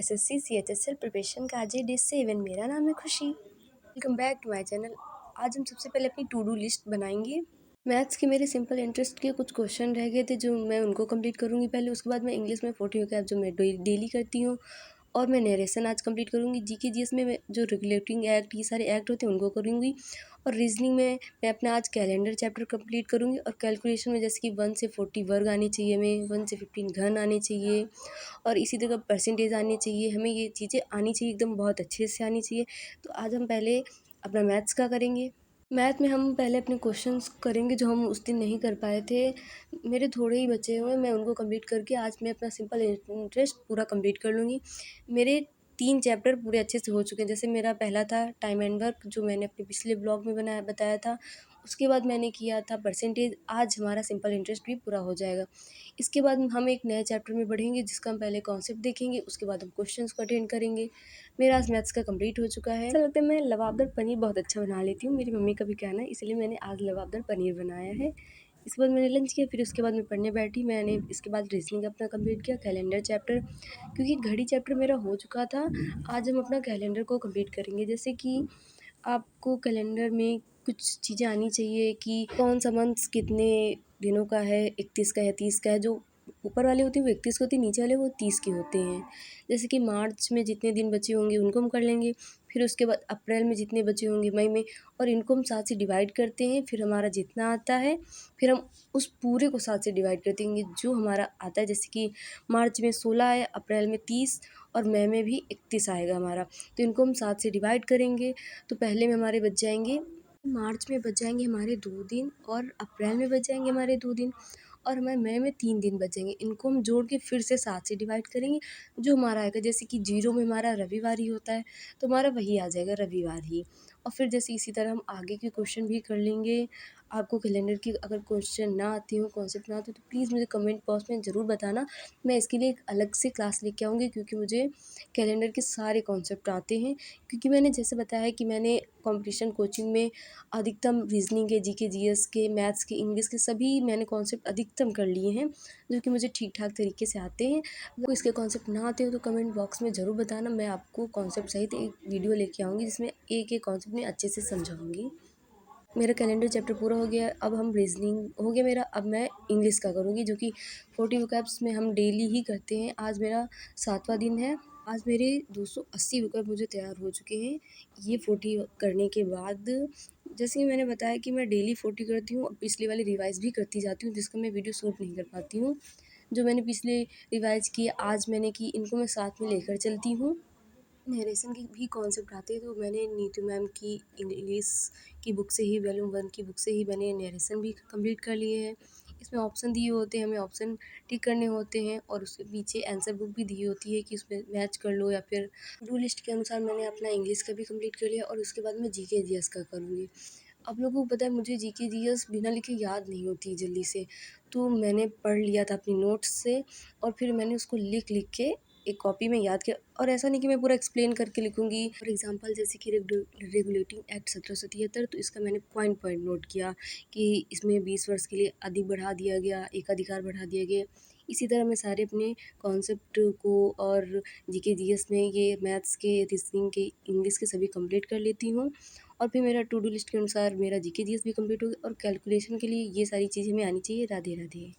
SSC CHSL preparation का आज है डे 7। मेरा नाम है Khushi. Welcome back to my channel. आज हम सबसे पहले अपनी टू डू लिस्ट बनाएंगे। मैथ्स के मेरे सिंपल इंटरेस्ट के कुछ क्वेश्चन रह गए थे जो मैं उनको कंप्लीट करूँगी पहले। उसके बाद मैं इंग्लिश में 40 वोकैब जो मैं डेली करती हूँ, और मैं नरेशन आज कंप्लीट करूँगी। जीके जीएस में मैं जो रेगुलेटिंग एक्ट, ये सारे एक्ट होते हैं उनको करूँगी। और रीजनिंग में मैं अपना आज कैलेंडर चैप्टर कंप्लीट करूँगी। और कैलकुलेशन में जैसे कि 1 से 40 वर्ग आने चाहिए, हमें 1 से 15 घन आने चाहिए, और इसी तरह परसेंटेज आनी चाहिए। हमें ये चीज़ें आनी चाहिए, एकदम बहुत अच्छे से आनी चाहिए। तो आज हम पहले अपना मैथ्स का करेंगे। मैथ में हम पहले अपने क्वेश्चंस करेंगे जो हम उस दिन नहीं कर पाए थे। मेरे थोड़े ही बचे हुए हैं, मैं उनको कंप्लीट करके आज मैं अपना सिंपल इंटरेस्ट पूरा कंप्लीट कर लूँगी। मेरे 3 चैप्टर पूरे अच्छे से हो चुके हैं। जैसे मेरा पहला था टाइम एंड वर्क, जो मैंने अपने पिछले ब्लॉग में बताया था। उसके बाद मैंने किया था परसेंटेज। आज हमारा सिंपल इंटरेस्ट भी पूरा हो जाएगा। इसके बाद हम एक नए चैप्टर में बढ़ेंगे जिसका हम पहले कॉन्सेप्ट देखेंगे, उसके बाद हम क्वेश्चंस को अटेंड करेंगे। मेरा आज मैथ्स का कंप्लीट हो चुका है। ऐसा लगता है मैं लबाबदार पनीर बहुत अच्छा बना लेती हूँ, मेरी मम्मी का भी कहना है, इसलिए मैंने आज लबाबदार पनीर बनाया है। इसके बाद मैंने लंच किया, फिर उसके बाद मैं पढ़ने बैठी। मैंने इसके बाद रीजनिंग अपना कंप्लीट किया, कैलेंडर चैप्टर, क्योंकि घड़ी चैप्टर मेरा हो चुका था। आज हम अपना कैलेंडर को कंप्लीट करेंगे। जैसे कि आपको कैलेंडर में कुछ चीज़ें आनी चाहिए कि कौन सा मंथ कितने दिनों का है, 31 का है, 30 का है। जो ऊपर वाले होते हैं वो 31 के होती है, नीचे वाले वो 30 के होते हैं। जैसे कि मार्च में जितने दिन बचे होंगे उनको हम कर लेंगे। फिर उसके बाद अप्रैल में जितने बचे होंगे मई में, और इनको हम 7 से डिवाइड करते हैं। फिर हमारा जितना आता है फिर हम उस पूरे को 7 से डिवाइड कर देंगे जो हमारा आता है। जैसे कि मार्च में 16 है, अप्रैल में 30, और मई में भी 31 आएगा हमारा। तो इनको हम 7 से डिवाइड करेंगे। तो पहले में हमारे बच जाएंगे, मार्च में बच जाएंगे हमारे 2 दिन, और अप्रैल में बच जाएंगे हमारे 2 दिन, और हमारे मई में 3 दिन बचेंगे। इनको हम जोड़ के फिर से 7 से डिवाइड करेंगे, जो हमारा आएगा। जैसे कि 0 में हमारा रविवार ही होता है, तो हमारा वही आ जाएगा, रविवार ही। और फिर जैसे इसी तरह हम आगे के क्वेश्चन भी कर लेंगे। आपको कैलेंडर की अगर क्वेश्चन ना आती हो, कॉन्सेप्ट ना आते हो, तो प्लीज़ मुझे कमेंट बॉक्स में ज़रूर बताना। मैं इसके लिए एक अलग से क्लास लेके आऊँगी, क्योंकि मुझे कैलेंडर के सारे कॉन्सेप्ट आते हैं। क्योंकि मैंने जैसे बताया है कि मैंने कंपटीशन कोचिंग में अधिकतम रीजनिंग के, जीके जीएस के, मैथ्स के, इंग्लिश के सभी मैंने कॉन्सेप्ट अधिकतम कर लिए हैं, जो कि मुझे ठीक ठाक तरीके से आते हैं। अगर इसके कॉन्सेप्ट ना आते हो तो कमेंट बॉक्स में ज़रूर बताना। मैं आपको कॉन्सेप्ट सहित एक वीडियो लेके आऊँगी जिसमें एक एक कॉन्सेप्ट में अच्छे से समझाऊँगी। मेरा कैलेंडर चैप्टर पूरा हो गया। अब हम रीजनिंग हो गया मेरा। अब मैं इंग्लिश का करूँगी, जो कि 40 वोकैब्स में हम डेली ही करते हैं। आज मेरा 7वां दिन है। आज मेरे 280 वोकैब मुझे तैयार हो चुके हैं। ये 40 करने के बाद, जैसे कि मैंने बताया कि मैं डेली 40 करती हूँ, पिछली वाली रिवाइज़ भी करती जाती हूँ, जिसका मैं वीडियो शूट नहीं कर पाती हूँ। जो मैंने पिछले रिवाइज़ किए आज मैंने की, इनको मैं साथ में लेकर चलती हूँ। नरेशन के भी कॉन्सेप्ट आते हैं, तो मैंने नीतू मैम की इंग्लिश की बुक से ही, वॉल्यूम 1 की बुक से ही मैंने नरेशन भी कंप्लीट कर लिए हैं। इसमें ऑप्शन दिए होते हैं, हमें ऑप्शन टिक करने होते हैं, और उसके पीछे आंसर बुक भी दी होती है कि उसमें मैच कर लो, या फिर टू लिस्ट के अनुसार मैंने अपना इंग्लिश का भी कंप्लीट कर लिया। और उसके बाद मैं जीके जीएस का करूँगी। आप लोगों को पता है मुझे जीके जीएस बिना लिखे याद नहीं होती जल्दी से, तो मैंने पढ़ लिया था अपनी नोट्स से, और फिर मैंने उसको लिख लिख के एक कॉपी में याद किया। और ऐसा नहीं कि मैं पूरा एक्सप्लेन करके लिखूँगी। फॉर एग्जांपल जैसे कि रेगुलेटिंग एक्ट 1773, तो इसका मैंने पॉइंट पॉइंट नोट किया कि इसमें 20 वर्ष के लिए अधिक बढ़ा दिया गया, एकाधिकार बढ़ा दिया गया। इसी तरह मैं सारे अपने कॉन्सेप्ट को, और जीके जीएस में ये मैथ्स के, रीजनिंग के, इंग्लिश के सभी कंप्लीट कर लेती हूँ। और फिर मेरा टू डू लिस्ट के अनुसार मेरा जीके जीएस भी कंप्लीट हो गया, और कैलकुलेशन के लिए ये सारी चीज़ें हमें आनी चाहिए। राधे राधे।